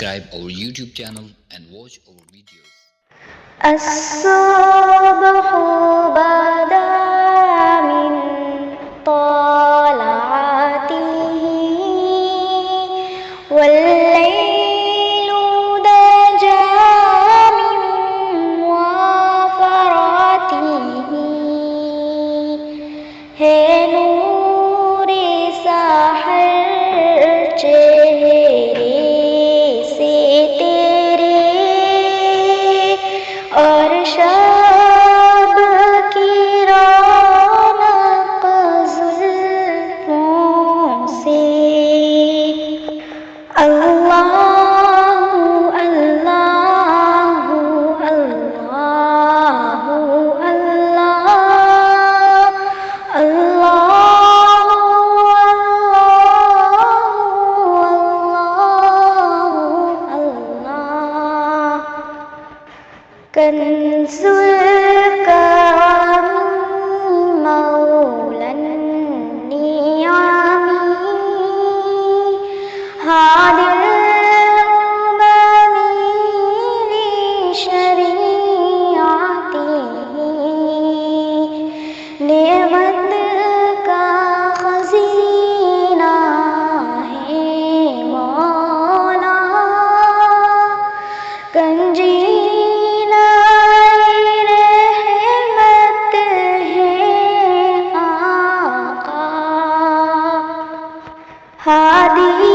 subscribe our YouTube channel and watch our videos. As-subhu bada min Tala atihi wal-laylu daja min wafaratihi hai noor-e sahar chehre se tere और शब की रौनक जुल्फों से अल्लाहु अल्लाहु अल्लाहु अल्लाह अल्लाह अल्लाह कंज़ुल करम मौलन नियामी हादिल उममी ली शरीअतिही नेमत का खज़ीना है मौला गंजी हादी